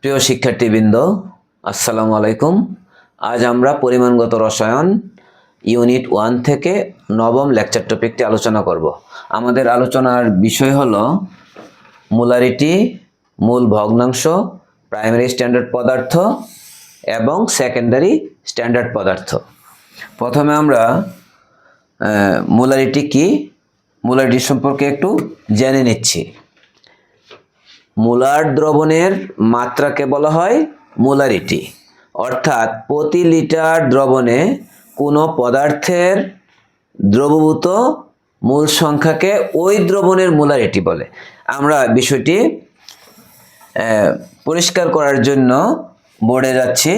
প্রিয় শিক্ষার্থীবৃন্দ, আসসালামু আলাইকুম। আজ আমরা পরিমাণগত রসায়ন ইউনিট 1 থেকে নবম লেকচার টপিকটি আলোচনা করব। আমাদের আলোচনার বিষয় হলো মোলারিটি, মূল ভগ্নাংশ, প্রাইমারি স্ট্যান্ডার্ড পদার্থ এবং সেকেন্ডারি স্ট্যান্ডার্ড পদার্থ। প্রথমে আমরা মোলারিটি কি, মোলারিটি সম্পর্কে একটু জেনে নিচ্ছি। মোলার দ্রবণের মাত্রাকে বলা হয় মোলারিটি, অর্থাৎ প্রতি লিটার দ্রবণে কোনো পদার্থের দ্রবীভূত মোল সংখ্যাকে ওই দ্রবণের মোলারিটি বলে। আমরা বিষয়টি পরিষ্কার করার জন্য বোর্ডে যাচ্ছি।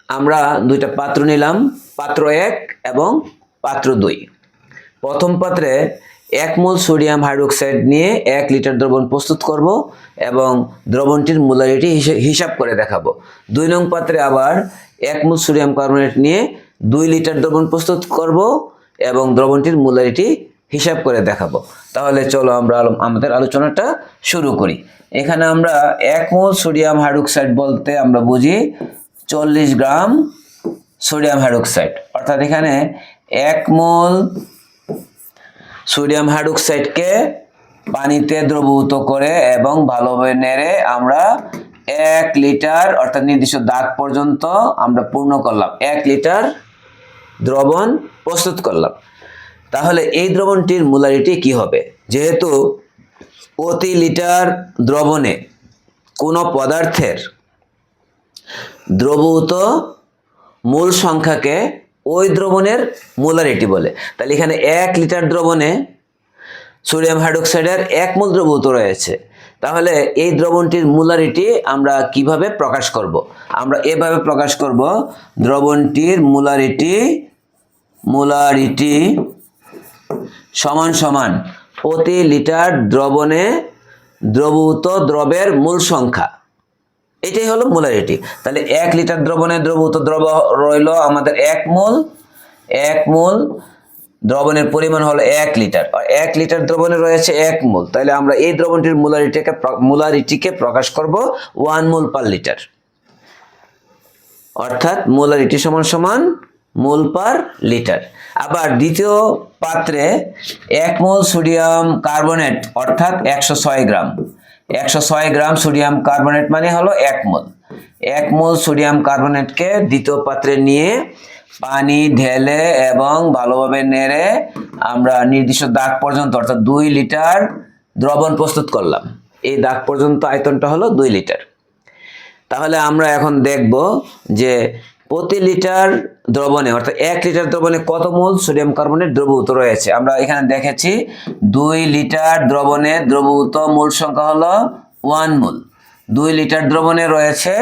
আমরা দুইটা পাত্র নিলাম, পাত্র 1 এবং পাত্র 2। প্রথম পাত্রে 1 মোল সোডিয়াম হাইড্রোক্সাইড নিয়ে 1 লিটার দ্রবণ প্রস্তুত করব এবং দ্রবণটির মোলারিটি হিসাব করে দেখাবো। 2 নং পাত্রে আবার 1 মোল সোডিয়াম কার্বনেট নিয়ে 2 লিটার দ্রবণ প্রস্তুত করব এবং দ্রবণটির মোলারিটি হিসাব করে দেখাবো। তাহলে চলো আমরা আমাদের আলোচনাটা শুরু করি। এখানে আমরা 1 মোল সোডিয়াম হাইড্রোক্সাইড বলতে আমরা বুঝি 40 গ্রাম সোডিয়াম হাইড্রোক্সাইড, অর্থাৎ এখানে 1 মোল সোডিয়াম হাইড্রোক্সাইডকে পানিতে দ্রবীভূত করে এবং ভালোভাবে নেড়ে আমরা 1 লিটার অর্থাৎ নির্দিষ্ট দাগ পর্যন্ত আমরা পূর্ণ করলাম, 1 লিটার দ্রবণ প্রস্তুত করলাম। তাহলে এই দ্রবণটির মোলারিটি কি হবে? যেহেতু প্রতি লিটার দ্রবণে কোনো পদার্থের দ্রবীভূত মোল সংখ্যাকে ওই দ্রবণের মোলারিটি বলে। তাহলে এখানে 1 লিটার দ্রবণে সোডিয়াম হাইড্রোক্সাইডের 1 মোল দ্রবীভূত রয়েছে। তাহলে এই দ্রবণটির মোলারিটি আমরা কিভাবে প্রকাশ করব? আমরা এভাবে প্রকাশ করব, দ্রবণটির মোলারিটি সমান সমান প্রতি লিটার দ্রবণে দ্রবীভূত দ্রবের মোল সংখ্যা। এটাই হলো মোলারিটি। তাহলে 1 লিটার দ্রবণে দ্রবীভূত দ্রব রইল আমাদের 1 মোল। 1 মোল দ্রবণের পরিমাণ হলো 1 লিটার। 1 লিটার দ্রবণে রয়েছে 1 মোল। তাহলে আমরা এই দ্রবণটির মোলারিটিকে প্রকাশ করব 1 মোল পার লিটার, অর্থাৎ মোলারিটি সমান সমান মোল পার লিটার। আবার দ্বিতীয় পাত্রে 1 মোল সোডিয়াম কার্বনেট অর্থাৎ 106 গ্রাম। 106 গ্রাম সোডিয়াম কার্বনেট মানে হলো 1 মোল। 1 মোল সোডিয়াম কার্বনেটকে দ্বিতীয় পাত্রে নিয়ে পানি ঢেলে এবং ভালোভাবে নেড়ে আমরা নির্দিষ্ট দাগ পর্যন্ত অর্থাৎ 2 লিটার দ্রবণ প্রস্তুত করলাম। এই দাগ পর্যন্ত আয়তনটা হলো 2 লিটার। তাহলে আমরা এখন দেখব যে প্রতি লিটার দ্রবণে অর্থাৎ 1 লিটার দ্রবণে কত মোল সোডিয়াম কার্বনেট দ্রবীভূত রয়েছে। আমরা এখানে দেখেছি 2 লিটার দ্রবণে দ্রবীভূত মোল সংখ্যা হলো 1 মোল। 2 লিটার দ্রবণে রয়েছে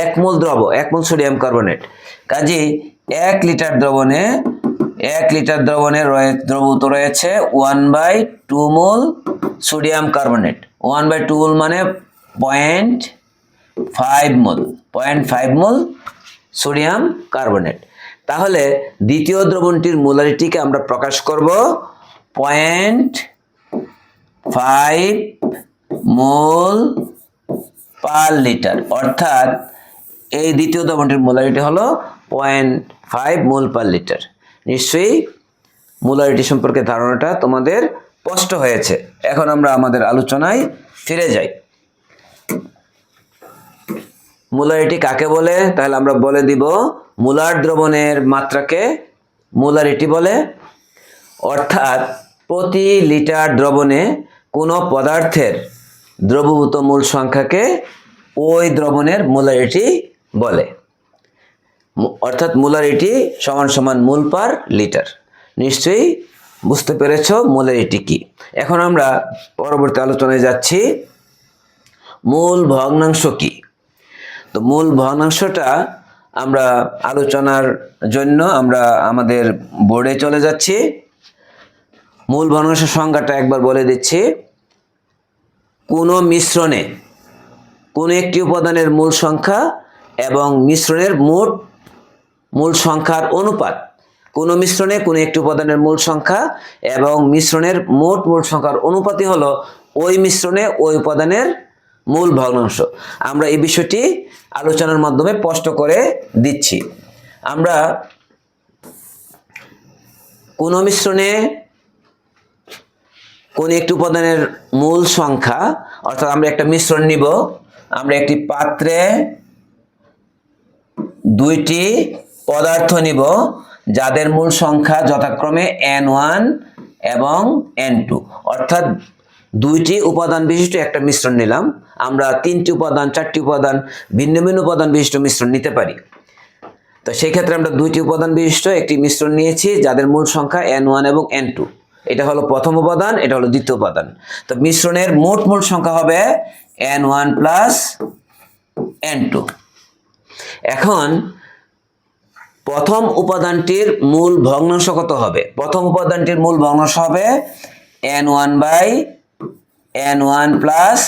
1 মোল 1 মোল সোডিয়াম কার্বনেট। কাজেই 1 লিটার দ্রবণে দ্রবীভূত রয়েছে 1/2 মোল সোডিয়াম কার্বনেট। 1/2 মোল মানে 0.5 মোল, 0.5 মোল সোডিয়াম কার্বনেট। তাহলে দ্বিতীয় দ্রবণটির মোলারিটিকে আমরা প্রকাশ করব 0.5 মোল পার লিটার, অর্থাৎ এই দ্বিতীয় দ্রবণটির মোলারিটি হলো 0.5 মোল পার লিটার। নিশ্চয়ই মোলারিটি সম্পর্কে ধারণাটা তোমাদের স্পষ্ট হয়েছে। এখন আমরা আমাদের আলোচনায় ফিরে যাই। মোলারিটি কাকে বলে? তাহলে আমরা বলে দিব, মোলার দ্রবণের মাত্রাকে মোলারিটি বলে, অর্থাৎ প্রতি লিটার দ্রবণে কোনো পদার্থের দ্রবীভূত মোল সংখ্যাকে ওই দ্রবণের মোলারিটি বলে। অর্থাৎ মোলারিটি সমান সমান মোল পার লিটার। নিশ্চয়ই বুঝতে পেরেছ মোলারিটি কি। এখন আমরা পরবর্তী আলোচনায় যাচ্ছি, মূল ভগ্নাংশ কি। তো মূল ভগ্নাংশটা আমরা আলোচনার জন্য আমরা আমাদের বোর্ডে চলে যাচ্ছি। মূল ভগ্নাংশের সংজ্ঞাটা একবার বলে দিচ্ছি। কোনো মিশ্রণে কোনো একটি উপাদানের মূল সংখ্যা এবং মিশ্রণের মোট মূল সংখ্যার অনুপাত। কোনো মিশ্রণে কোনো একটি উপাদানের মূল সংখ্যা এবং মিশ্রণের মোট মূল সংখ্যার অনুপাতই হলো ওই মিশ্রণে ওই উপাদানের মূল ভগ্নাংশ। আমরা এই বিষয়টি আলোচনার মাধ্যমে স্পষ্ট করে দিচ্ছি। আমরা কোন মিশ্রণে কোন একটি উপাদানের মূল সংখ্যা, অর্থাৎ আমরা একটা মিশ্রণ নিব, আমরা একটি পাত্রে দুইটি পদার্থ নিব যাদের মূল সংখ্যা যথাক্রমে n1 এবং n2, অর্থাৎ দুইটি উপাদান বিশিষ্ট একটা মিশ্রণ নিলাম। আমরা তিনটি উপাদান, চারটি উপাদান, ভিন্ন ভিন্ন উপাদান বিশিষ্ট মিশ্রণ নিতে পারি। তো সেই ক্ষেত্রে আমরা দুইটি উপাদান বিশিষ্ট একটি মিশ্রণ নিয়েছি যাদের মূল সংখ্যা n1 এবং n2। এটা হলো প্রথম উপাদান, এটা হলো দ্বিতীয় উপাদান। তো মিশ্রণের মোট মূল সংখ্যা হবে n1 প্লাস n2। এখন প্রথম উপাদানটির মূল ভগ্নাংশ কত হবে? প্রথম উপাদানটির মূল ভগ্নাংশ হবে n1 by n1 plus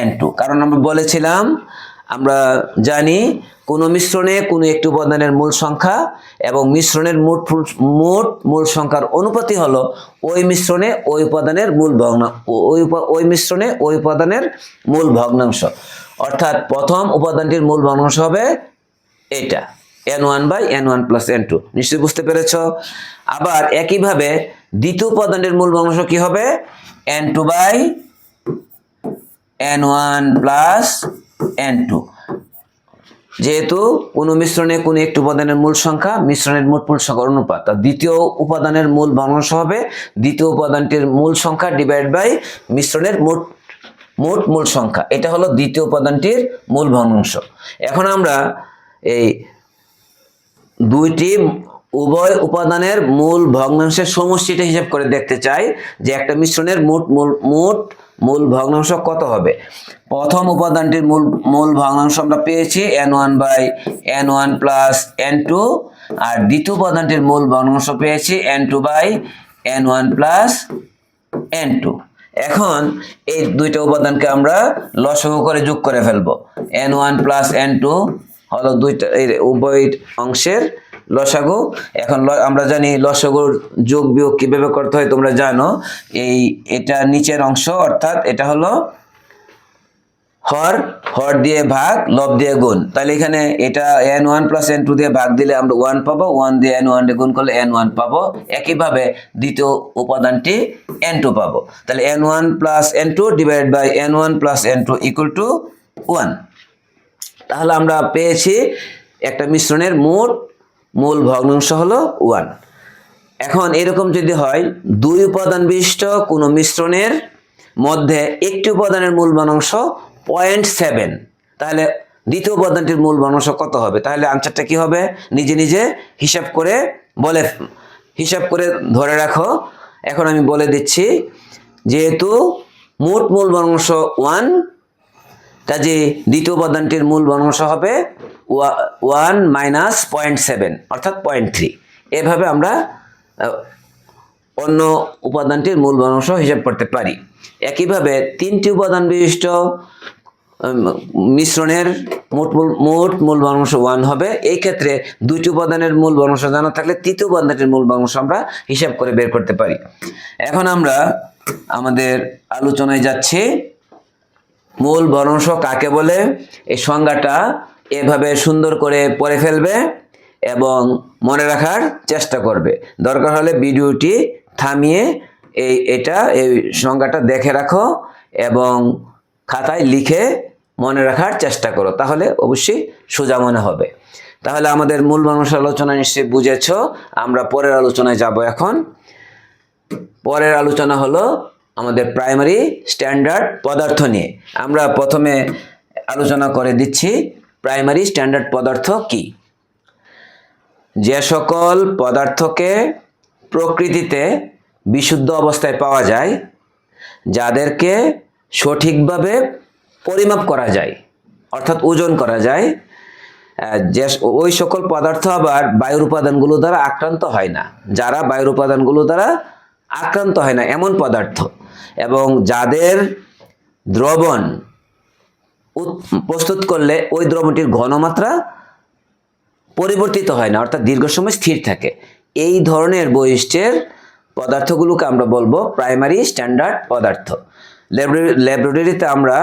n2। কারণ আমরা বলেছিলাম, আমরা জানি কোনো মিশ্রণে কোনো একটি উপাদানের মূল সংখ্যা এবং মিশ্রণের মোট মূল সংখ্যার অনুপাতই হলো ওই মিশ্রণে ওই উপাদানের মূল ওই মিশ্রণে ওই উপাদানের মূল ভগ্নাংশ। অর্থাৎ প্রথম উপাদানটির মূল ভগ্নাংশ হবে এটা n1 by n1 plus n2। নিশ্চয়ই বুঝতে পেরেছ? আবার একইভাবে দ্বিতীয় উপাদানটির মূল ভগ্নাংশ কি হবে? n2 by n1 plus n2। যেহেতু কোনো মিশ্রণে কোনো একটি উপাদানের মূল সংখ্যা মিশ্রণের মোট মূল সংখ্যার অনুপাত, দ্বিতীয় উপাদানের মূল ভগ্নাংশ হবে দ্বিতীয় উপাদানটির মূল সংখ্যা ডিভাইড বাই মিশ্রণের মোট মূল সংখ্যা। এটা হলো দ্বিতীয় উপাদানটির মূল ভগ্নাংশ। এখন আমরা এই দুইটি উভয় উপাদানের মূল ভগ্নাংশের সমষ্টিটা হিসাব করে দেখতে চাই যে একটা মিশ্রণের মোট মূল ভগ্নাংশ কত হবে। প্রথম উপাদানটির মূল ভগ্নাংশ আমরা পেয়েছি n1 by n1 plus n2, আর দ্বিতীয় উপাদানটির মূল ভগ্নাংশ পেয়েছি n2 by n1 plus n2। এখন এই দুইটা উপাদানকে আমরা লসাগু করে যোগ করে ফেলবো। n1 প্লাস n2 হলো দুইটা উভয় অংশের লসাগু। এখন আমরা জানি লসাগুর যোগ বিয়োগ কিভাবে করতে হয় তোমরা জানো। এটা নিচের অংশ, অর্থাৎ এটা হলো হর দিয়ে ভাগ, লব দিয়ে গুণ। তাহলে এখানে এটা n1 প্লাস n2 দিয়ে ভাগ দিলে আমরা 1 পাবো, 1 দিয়ে n1 দিয়ে গুণ করলে n1 পাবো। একইভাবে দ্বিতীয় উপাদানটি n2 পাবো। তাহলে n1 plus n2 divide by n1 plus n2 equal to 1। তাহলে আমরা পেয়েছি একটা মিশ্রণের মূল ভগ্নাংশ হলো 1। এখন এরকম যদি হয় দুই উপাদান বিশিষ্ট কোনো মিশ্রণের মধ্যে একটি উপাদানের মূল ভগ্নাংশ 0.7, তাহলে দ্বিতীয় উপাদানটির মূল ভগ্নাংশ কত হবে? তাহলে আনসারটা কি হবে? নিজে নিজে হিসাব করে ধরে রাখো। এখন আমি বলে দিচ্ছি, যেহেতু মোট মূল ভগ্নাংশ 1, কাজে দ্বিতীয় উপাদানটির মূল ভগ্নাংশ হবে 1 মাইনাস 0.7 অর্থাৎ 0.3। এভাবে আমরা অন্য উপাদানটির মূল ভগ্নাংশ হিসাব করতে পারি। একইভাবে তিনটি উপাদান বিশিষ্ট মিশ্রণের মোট মূল ভগ্নাংশ 1 হবে। এই ক্ষেত্রে দুইটি উপাদানের মূল ভগ্নাংশ জানা থাকলে তৃতীয় উপাদানটির মূল ভগ্নাংশ আমরা হিসাব করে বের করতে পারি। এখন আমরা আমাদের আলোচনায় যাচ্ছি। মূল ভগ্নাংশ কাকে বলে এই সংজ্ঞাটা এভাবে সুন্দর করে পড়ে ফেলবে এবং মনে রাখার চেষ্টা করবে। দরকার হলে ভিডিওটি থামিয়ে এই সংজ্ঞাটা দেখে রাখো এবং খাতায় লিখে মনে রাখার চেষ্টা করো, তাহলে অবশ্যই সোজা মনে হবে। তাহলে আমাদের মূল ভগ্নাংশ আলোচনা নিশ্চয়ই বুঝেছ। আমরা পরের আলোচনায় যাব। এখন পরের আলোচনা হলো আমাদের প্রাইমারি স্ট্যান্ডার্ড পদার্থ নিয়ে। আমরা প্রথমে আলোচনা করে দিচ্ছি প্রাইমারি স্ট্যান্ডার্ড পদার্থ কি। যে সকল পদার্থকে প্রকৃতিতে বিশুদ্ধ অবস্থায় পাওয়া যায়, যাদেরকে সঠিকভাবে পরিমাপ করা যায় অর্থাৎ ওজন করা যায়, যে ওই সকল পদার্থ আবার বায়ুর উপাদানগুলো দ্বারা আক্রান্ত হয় না। যারা বায়ুর উপাদানগুলো দ্বারা আক্রান্ত হয় না এমন পদার্থ, এবং যাদের দ্রবণ প্রস্তুত করলে ওই দ্রবণটির ঘনমাত্রা পরিবর্তিত হয় না অর্থাৎ দীর্ঘ সময় স্থির থাকে, এই ধরনের বৈশিষ্ট্যের পদার্থগুলোকে আমরা বলবো প্রাইমারি স্ট্যান্ডার্ড পদার্থ। ল্যাবরেটরিতে আমরা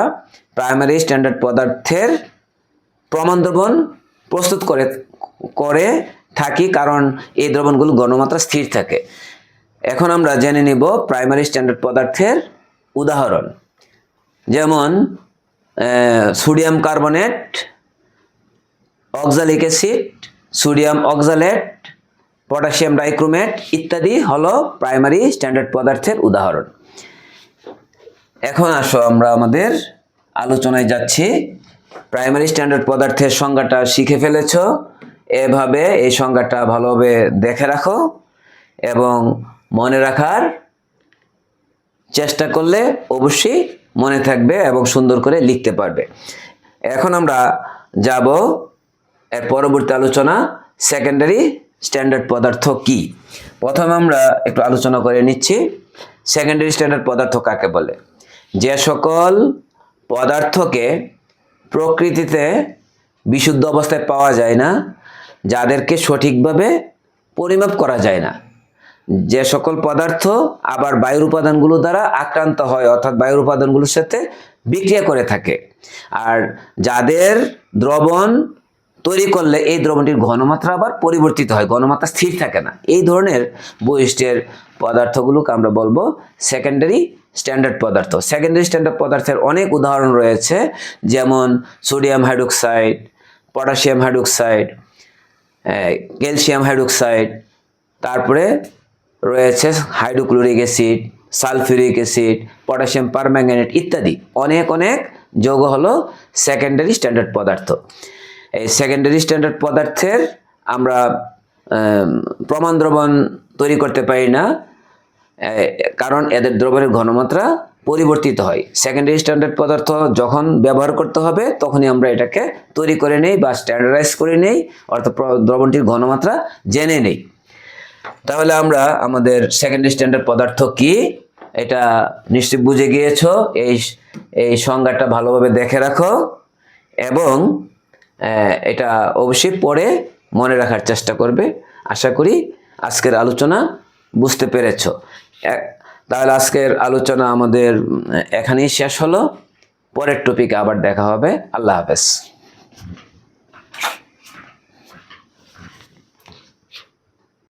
প্রাইমারি স্ট্যান্ডার্ড পদার্থের প্রমাণ দ্রবণ প্রস্তুত করে থাকি, কারণ এই দ্রবণগুলো ঘনমাত্রা স্থির থাকে। এখন আমরা জেনে নিব প্রাইমারি স্ট্যান্ডার্ড পদার্থের উদাহরণ, যেমন sodium carbonate, oxalic acid, sodium oxalate, potassium dichromate ইত্যাদি হলো প্রাইমারি স্ট্যান্ডার্ড পদার্থের উদাহরণ। এখন আসো আমরা আমাদের আলোচনায় যাচ্ছি। প্রাইমারি স্ট্যান্ডার্ড পদার্থের সংজ্ঞাটা শিখে ফেলেছ, এভাবে এই সংজ্ঞাটা ভালোভাবে দেখে রাখো এবং মনে রাখার চেষ্টা করলে অবশ্যই মনে থাকবে এবং সুন্দর করে লিখতে পারবে। এখন আমরা যাব এর পরবর্তী আলোচনা, সেকেন্ডারি স্ট্যান্ডার্ড পদার্থ কি। প্রথমে আমরা একটু আলোচনা করে নিচ্ছি সেকেন্ডারি স্ট্যান্ডার্ড পদার্থ কাকে বলে। যে সকল পদার্থকে প্রকৃতিতে বিশুদ্ধ অবস্থায় পাওয়া যায় না, যাদেরকে সঠিকভাবে পরিমাপ করা যায় না, যে সকল পদার্থ আবার বায়ুর উপাদানগুলো দ্বারা আক্রান্ত হয়, অর্থাৎ বায়ুর উপাদানগুলোর সাথে বিক্রিয়া করে থাকে, আর যাদের দ্রবণ তৈরি করলে এই দ্রবণটির ঘনমাত্রা আবার পরিবর্তিত হয়, ঘনমাত্রা স্থির থাকে না, এই ধরনের বৈশিষ্ট্যের পদার্থগুলোকে আমরা বলবো সেকেন্ডারি স্ট্যান্ডার্ড পদার্থ। সেকেন্ডারি স্ট্যান্ডার্ড পদার্থের অনেক উদাহরণ রয়েছে, যেমন sodium hydroxide, potassium hydroxide, calcium hydroxide, তারপরে রয়েছে hydrochloric acid, sulphuric acid, potassium permanganate ইত্যাদি। অনেক যৌগ হলো সেকেন্ডারি স্ট্যান্ডার্ড পদার্থ। এই সেকেন্ডারি স্ট্যান্ডার্ড পদার্থের আমরা প্রমাণ দ্রবণ তৈরি করতে পারি না, কারণ এদের দ্রবণের ঘনমাত্রা পরিবর্তিত হয়। সেকেন্ডারি স্ট্যান্ডার্ড পদার্থ যখন ব্যবহার করতে হবে তখনই আমরা এটাকে তৈরি করে নেই বা স্ট্যান্ডার্ডাইজ করে নেই, অর্থাৎ দ্রবণটির ঘনমাত্রা জেনে নেই। তাহলে আমরা আমাদের সেকেন্ডারি স্ট্যান্ডার্ড পদার্থ কি এটা নিশ্চয়ই বুঝে গিয়েছো। এই সংজ্ঞাটা ভালোভাবে দেখে রাখো এবং এটা অবশ্যই পড়ে মনে রাখার চেষ্টা করবে। আশা করি আজকের আলোচনা বুঝতে পেরেছো। তাহলে আজকের আলোচনা আমাদের এখানেই শেষ হলো। পরের টপিকে আবার দেখা হবে। আল্লাহ হাফেজ।